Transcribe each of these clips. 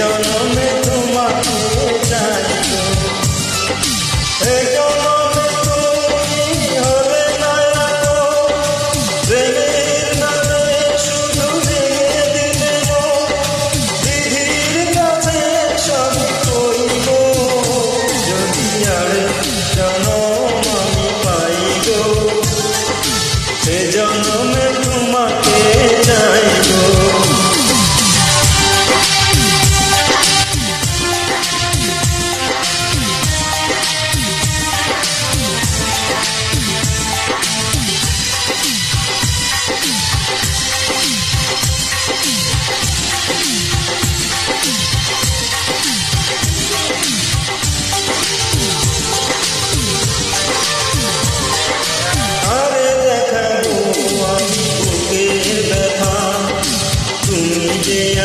জনমে তোমাকে চাই গো, এ জনমে তুমি হবে না প্রেমের নামে শুধু রেঙে দিলে গো, বিধির কাছে সব কইব যদি আর জনম আমি পাই গো, সে জনমে তোমাকে চাই গো।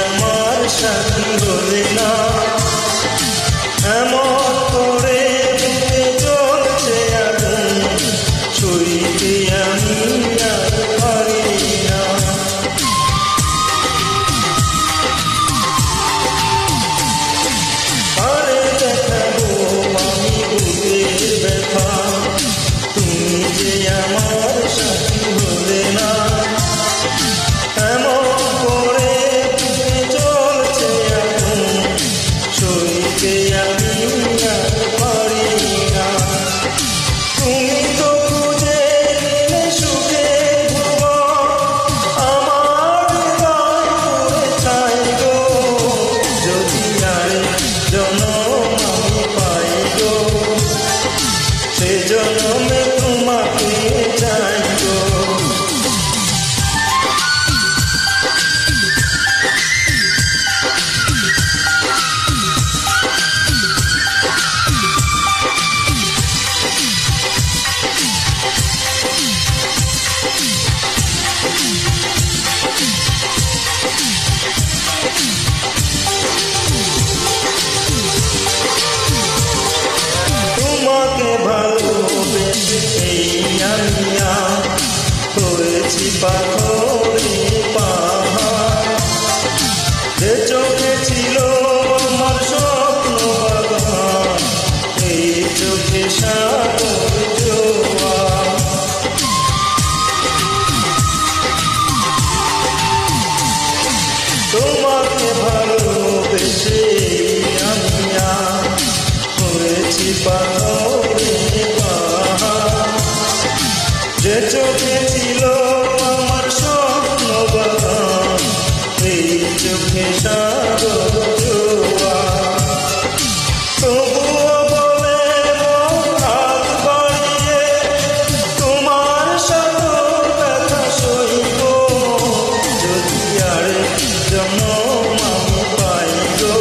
আমার সাথী হলে না এমন করে চলছে আগুন, ছুঁইতে আমি আর পারি না। আরে দেখাবো আমি বুকের ব্যথা, তুমি যে আমার সাথী হলে না এমন করে চলছে আগুন, ছুঁইতে আমি আর পারি না। তুমি তো খুঁজে নিলে সুখের ভুবন, আমার হৃদয় পুড়ে ছাই গো, যদি আর জনম আমি পাই গো, সে জনমে তোমাকে চাই গো। তোমাকে ভালোবেসে আমি হয়েছি পাথরে পাহাড়, যে চোখে ছিল আমার স্বপ্ন বাগান, এই চোখে সাগর জোয়ার। তোমাকে ভালোবেসে আমি হয়েছি পাথরে পাহাড়, যে চোখে ছিল আমার স্বপ্ন বাগান, এই চোখে সাগর জোয়ার। তবুও বলে হাত বাড়িয়ে তোমার সাগর ব্যথা সইব, যদি আর জনম আমি পাই গো,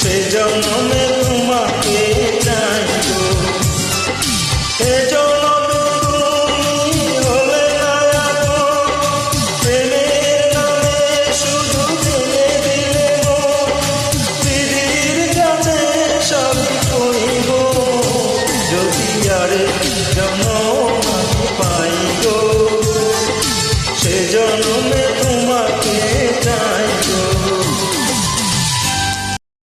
সে জনমে তোমাকে চাই গো, এ জনমে তুমি হলে না প্রেমের নামে শুধু রেঙে দিলে গো, বিধির কাছে সব কইব যদি আর জনম আমি পাই গো, সে জনমে